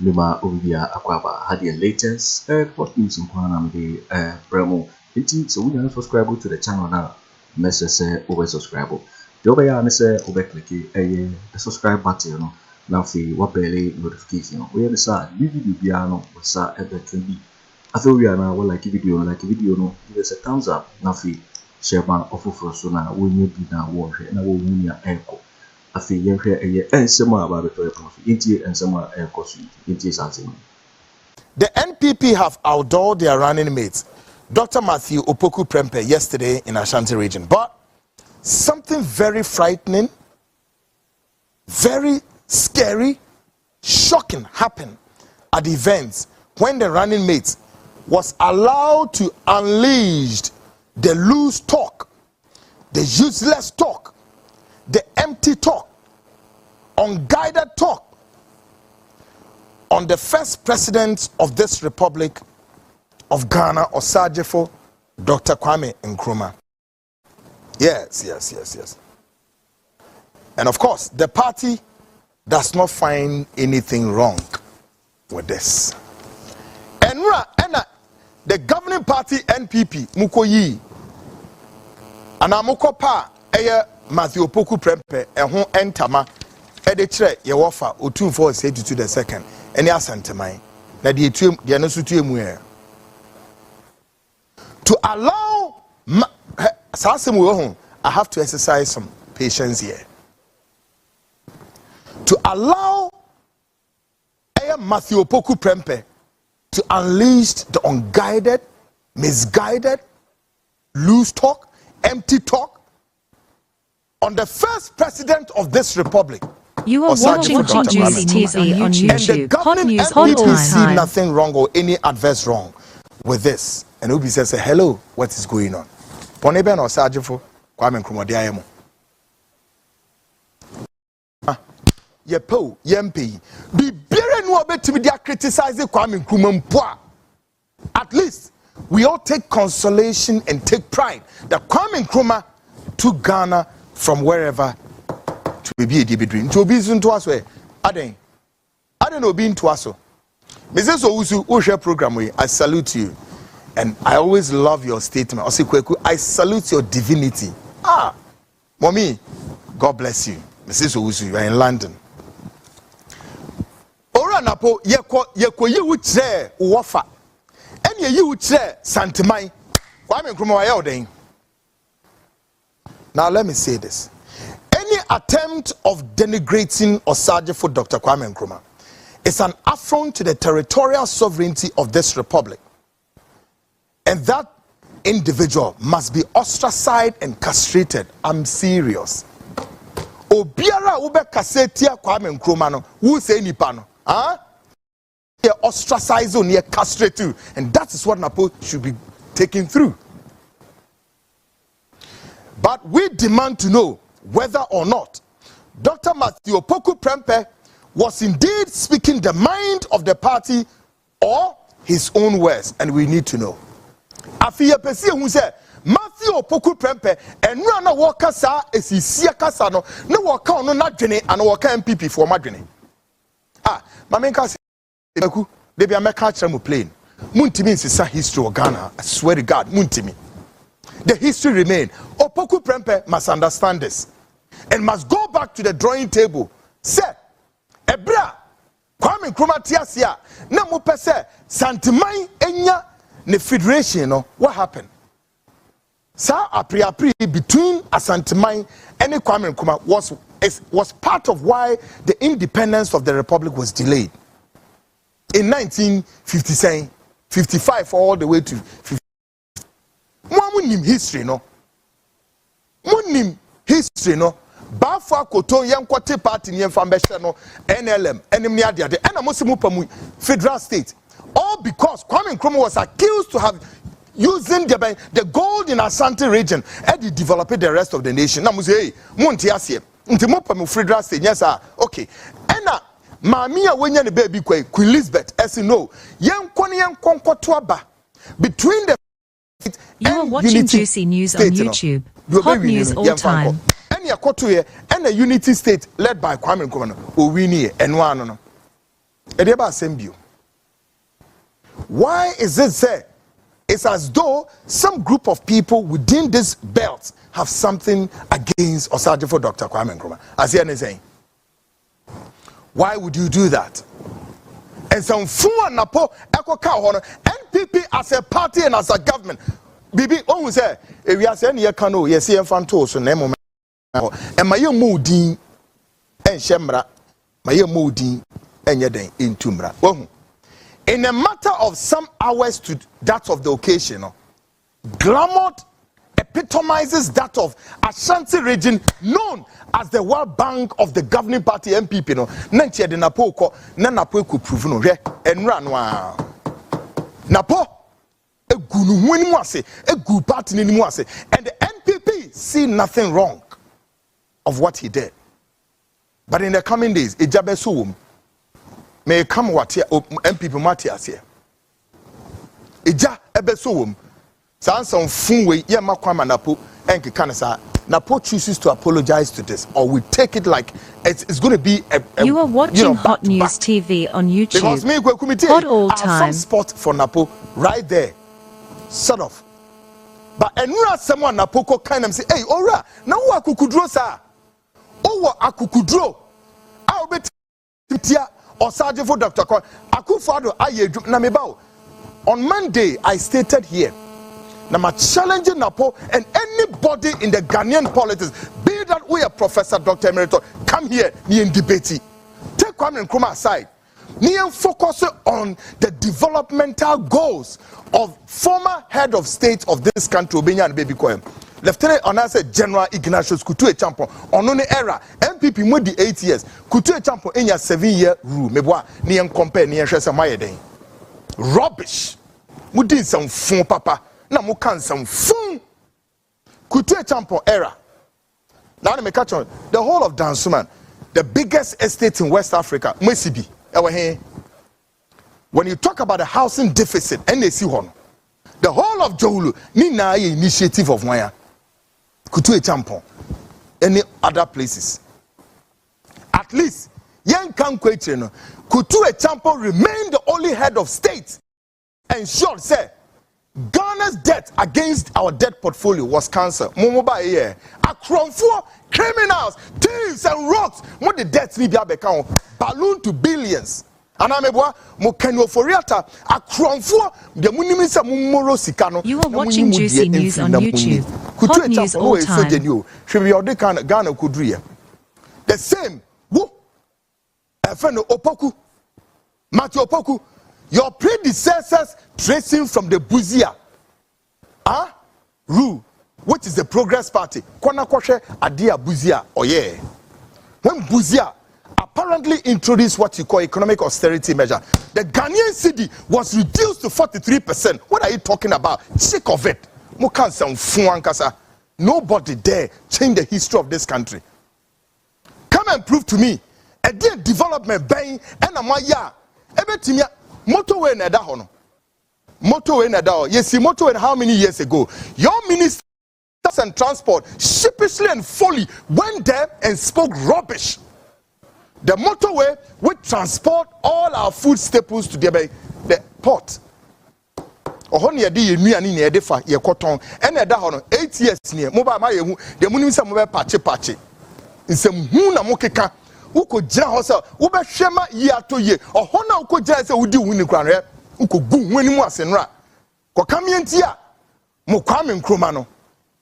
Luma Bawumia Akroma had the latest what news in Kwanam the Bremo. So we are subscribe to the channel now. Message say over subscribe. The over ya say over click the subscribe button. Now see what belly notification. We are the side video piano with sa ever can be. I thought we are now like a video no give us a thumbs up. Now see share my offer so now we need be now war and I will win your echo. I feel you here and some about the profit and some air cost something. The NPP have outdoored their running mates, Dr. Matthew Opoku Prempeh, yesterday in Ashanti region. But something very frightening, very scary, shocking happened at the events when the running mates was allowed to unleash the loose talk, the useless talk, the empty talk, unguided talk on the first president of this Republic of Ghana, Osagyefo, Dr. Kwame Nkrumah. Yes. And of course, the party does not find anything wrong with this. And the governing party NPP, Mukoyi, and Amokopa, Matthew Opoku Prempeh, and who entama, editre Yewofa, Utun for say to the second, and Yasantamai, that the Anusutu to allow I have to exercise some patience here. To allow Matthew Opoku Prempeh to unleash the unguided, misguided, loose talk, empty talk on the first president of this republic. You are watching Juicy TV on YouTube. Hot news all time. See nothing wrong or any adverse wrong with this. And Obi says, hello, what is going on? Poneben or Osagyefo Kwame Nkrumah diamo. Yepo, yempi. Be better no bet me dia criticizing Kwame Nkrumah. At least we all take consolation and take pride that Kwame Nkrumah took Ghana from wherever to be a between. To be soon to us where I don't know being to us. Mrs. Owusu, Osha program way, I salute you. And I always love your statement. I salute your divinity. Mommy, God bless you. Mrs. Owusu, you are in London. Ora Napo, yeko you would say wafa. And you would say Santimai. Kwame Nkrumah. Now let me say this. Any attempt of denigrating Osagyefo Dr. Kwame Nkrumah is an affront to the territorial sovereignty of this republic. And that individual must be ostracized and castrated. I'm serious. Obiara ube kasetia Kwame Nkrumah no, who say nipa no? Ostracize on here, castrate too. And that is what Napo should be taken through. But we demand to know whether or not Dr. Matthew Opoku Prempeh was indeed speaking the mind of the party or his own words, and we need to know. Afia pesi who said Matthew Opoku Prempeh and rana waka sa esisia kasa no na waka ono na dwene ana waka NPP for madwene. Mamenka se beku de bia meka kire mo plane. Muntimi nsisa history of Ghana. I swear to God, muntimi. The history remain. Opoku Prempeh must understand this and must go back to the drawing table. Say, Ebra, Kwame Nkrumah tiasia, na mo pese santimai enya ne federation no. What happened? Sa apri between Asantimai and Kwame Nkrumah was part of why the independence of the republic was delayed in 1957, 55 all the way to 50. Munim history no. Munim history no. Bafo akoto yenkote party ni enfambehye no NLM enimni ade ade ena mosimu pamu federal state, all because Kwame Nkrumah was accused to have using the gold in Ashanti region and developing the rest of the nation. Na musi hey munti asie nti mo pamu federal state yes okay ena mamia wenya ne baby Queen Elizabeth as you know yenkonkoto aba between the you are watching Juicy News on YouTube. Hot news all time. And a unity state led by Kwame Nkrumah. Owini enwa no. Edeba Sembio. Why is it say it's as though some group of people within this belt have something against Osagyefo Dr. Kwame Nkrumah? As he is saying, why would you do that? And some Fua Napo Echo Kahono NPP as a party and as a government. Bibi always say, if we are saying ye cano, ye see Fanto, so name and my moodin and Shemra, my moodin and Yaden in Tumbra. In a matter of some hours to that of the occasion, glamour epitomizes that of Ashanti region known as the World Bank of the governing party NPP. No, nanti de Napo ko na Napo ku prove no hwe enra no a Napo egu no hu ni mu ase egu party ni mu ase, and the NPP see nothing wrong of what he did. But in the coming days, ejabe so may come what here NPP Matias here. Eja ebe so wom. Some fun way ye makwama Napo enke kanasa. Napo chooses to apologize to this, or we take it like it's going to be a you are watching Hot News TV on YouTube. Because me Hot all time. Some spot for Napo right there, sort of. But enura someone Napo ko kind of say, hey, ora, na wa akukudro sa, owo akukudro, a obetia Osagyefo Dr. Akufo Addo ayeju na mebao. On Monday, I stated here. Now, I'm challenging Napo and anybody in the Ghanaian politics, be that we are Professor Dr. Emeritus, come here, ni in debate. Take Kwame Nkrumah aside. Ni focus on the developmental goals of former head of state of this country, Obinim and Baby Koem. Lieutenant Honorable General Ignatius Kutu Echampo, on no era, NPP more the 8 years, Kutu Echampo in your 7-year rule, meboa, ni compare ni shesa mayeden. Rubbish. We did some fun papa. Na mo can some fun. Kutu Echampo era. Now let me catch on. The whole of Dansuman, the biggest estate in West Africa, Mwesibi. When you talk about the housing deficit, and they see one, the whole of Jowulu, ni na initiative of Waya. Kutu Echampo, any other places. At least, Yan Kankwe Kutu Echampo remained the only head of state. Ensured, say, Ghana's debt against our debt portfolio was cancelled. Momoba here, Akroma criminals, thieves and rocks. What the debts need to be account balloon to billions. And I'm a ofori Akroma the munimisa mumoro sikano. You are watching Juicy News on YouTube. Hot News all time. Should be the Ghana Kudria. The same. Woo. Efeno Opoku. Matthew Opoku. Your predecessors tracing from the Buzia rule, which is the Progress Party. Kwana kwashe adia Buzia oye. When Buzia apparently introduced what you call economic austerity measure, the Ghanaian cedi was reduced to 43%. What are you talking about? Sick of it. Nobody dare change the history of this country. Come and prove to me a development bang and a maya everything. Motorway in Adahono. Motorway in Adaho. Yes, see, motorway how many years ago? Your ministers and transport sheepishly and fully went there and spoke rubbish. The motorway would transport all our food staples to the port. Ohoni yadi yenu ni edefa ye cotton. And Adahono 8 years near. Mobile my the munimisa mobile patchy. In some huna mokeka. Uko jira hosa ube shema year to year ohona uko jira se udi wini kwanre uko gu wini mu asenra kwa kamientia mo Kwame Nkrumah no.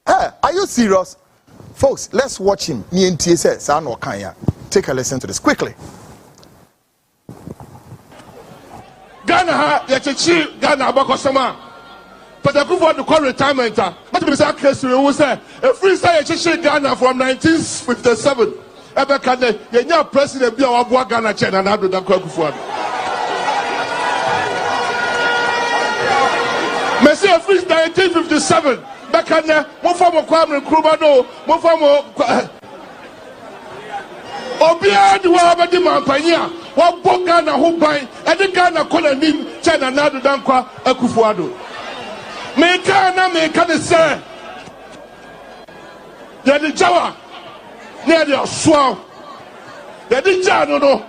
Hey, are you serious? Folks, let's watch him. Ni entie se sa na okan ya. Take a listen to this quickly. Ghana ha ya chechi Ghana abakosoma but Akufo Addo call retirement but be say Kesi we say a free say ya chechi Ghana from 1957. Ebe kane yenya president bi a wabua Ghana chen na Addo da Akufo Addo. Me say free 1957 be kane mo form Kwame Nkrumah no mo form Obia di wa ba di mampanya wa bo Ghana ho ban e di Ghana kola nim chen na Addo da Akufo Addo. Me kana de say ya di jawa near the swamp. The Dijano,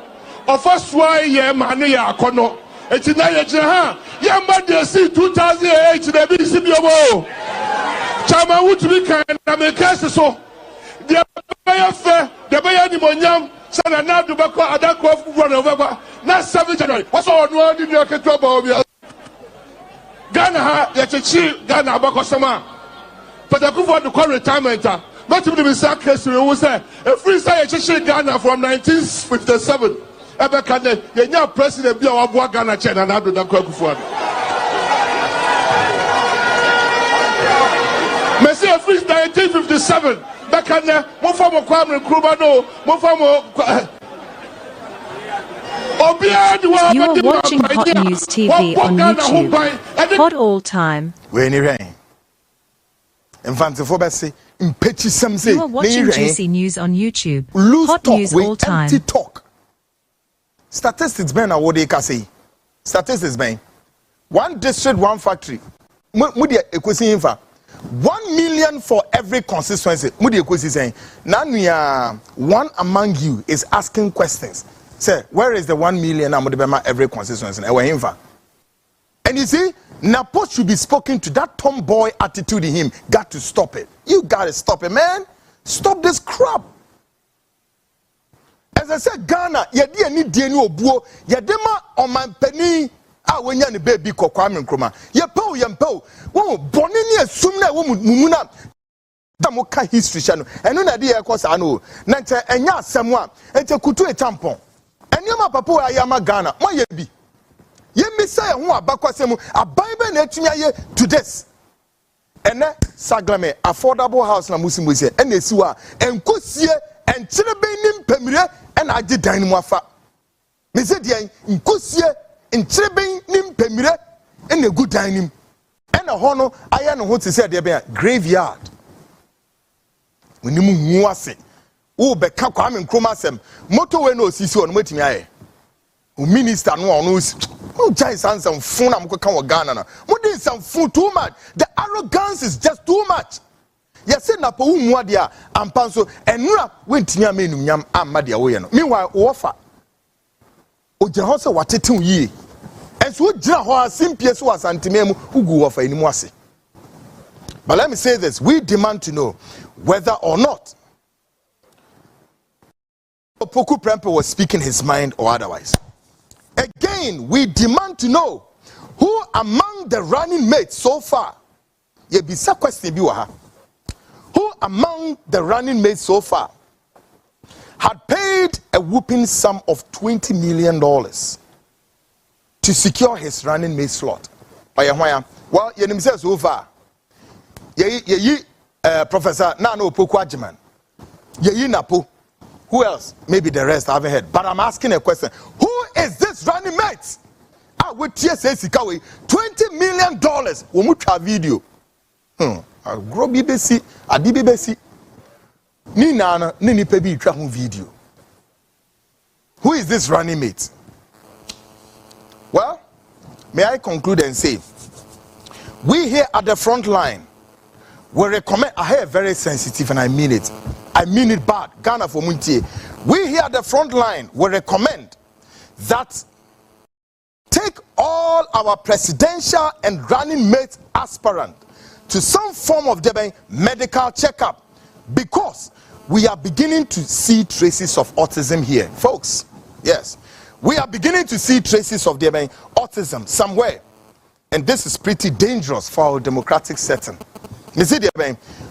first why ye manu ya kono. Eti na ye jina yamba de si 2008 na bi si biomo. Chama wutumi kan na me kase so. De baya fe, de baya ni monyam, sana na do bako adako run over. Na 7 January. What's all no di no keto Bawumia. Ghana ha ye chechi Ghana abako sama. But Akufo Addo call retirement. Not even the Kesi who say a free say chechi Ghana from 1957. Ebe kane ye nya president bi a wabo Ghana China na do da Akufo Addo. Me say a free 1957. Be kane mo fa mo kwamre kruba no mo fa mo You are watching Hot News TV on YouTube. Hot all time. When it rain. You are watching Juicy News on YouTube. Hot News all time. Talk. Statistics ben na what they can say. Statistics ben. One district, one factory. Mudi ekwesi infa. 1 million for every constituency. Mudi ekwesi saying. Now one among you is asking questions. Say, where is the 1 million amodibema every constituency? And you see, Napo should be spoken to. That tomboy attitude in him. Got to stop it. You gotta stop it, man. Stop this crap. As I said, Ghana, yedi ni dienu obuo, yedema on my penny. When you're the baby Kwame Akroma. Yepo, yempo. Wo bonini asumna wo mumuna. Damoka history channel. And no idea cause I know. Nante enya semwa. Ente kutu e tampon. Enyama papo ayama Ghana. Mo yebi. Ye misa ho abakwasemu abaibe na etumi aye to this. Ene saglame affordable house na musimusie ene esiwa enkosie enchirebe nim pamire ena age dan mu afa. Me se de enkosie enchirebe nim pamire ena gu dan nim. Ena ho no aye no ho te se de be graveyard. Wonimu hu ase. Wo be ka Kwame Akroma asem motorway no osisi ono matimi aye. O minister no ono oh, giant some phone I'm going to Ghana now. What is some food too much? The arrogance is just too much. You say Napo mwadia amponsah and nura went near me nyam amadia oyeno. Meanwhile, offer. O jehosa watetu ye. And so jira ho simpies was antimemu ugu offer in mwase. But let me say this, we demand to know whether or not Opoku Prempeh was speaking his mind or otherwise. Again, we demand to know who among the running mates so far, who among the running mates so far had paid a whooping sum of $20 million to secure his running mate slot. Well, you say so far. Professor Nano Opoku Addo, Napo. Who else? Maybe the rest I haven't heard. But I'm asking a question. Who is this running mate? With TSA $20 million. Womucha video. Grow BBC. Adi BBC. Ni nana ni pebi trahu video. Who is this running mate? Well, may I conclude and say, we here at the front line will recommend. I hear very sensitive and I mean it. I mean it bad. Ghana for Muntie. We here at the front line will recommend that take all our presidential and running mate aspirant to some form of medical checkup, because we are beginning to see traces of autism here, folks. Yes, we are beginning to see traces of autism somewhere, and this is pretty dangerous for our democratic setting.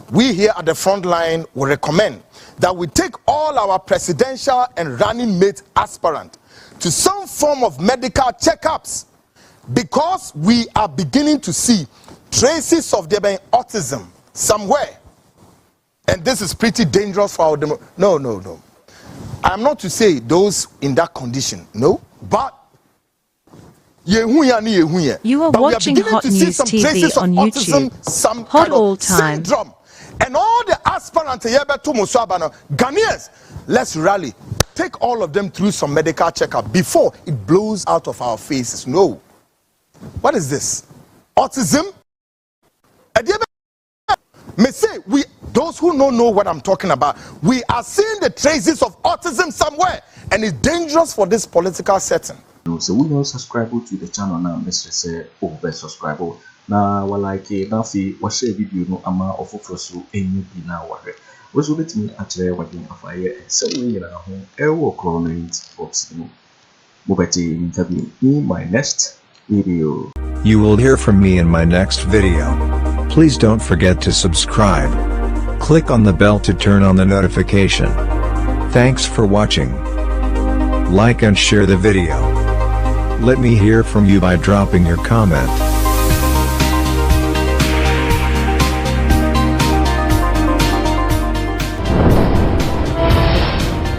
We here at the front line will recommend that we take all our presidential and running mate aspirant to some form of medical checkups, because we are beginning to see traces of autism somewhere, and this is pretty dangerous for our No. I'm not to say those in that condition, no, but you are watching Hot News TV on YouTube. Hot all time. Syndrome. And all the aspirants Ghanaians, let's rally. Take all of them through some medical checkup before it blows out of our faces. No. What is this? Autism? Me say we those who don't know what I'm talking about, we are seeing the traces of autism somewhere, and it's dangerous for this political setting. So we don't subscribe to the channel now, Mr. Say, over subscribe. Now, like now, what share video no ama ofofro so any na ware. Was with me actually working afia and selling in a home air comment box. Mobati interview in my next video. You will hear from me in my next video. Please don't forget to subscribe. Click on the bell to turn on the notification. Thanks for watching. Like and share the video. Let me hear from you by dropping your comment.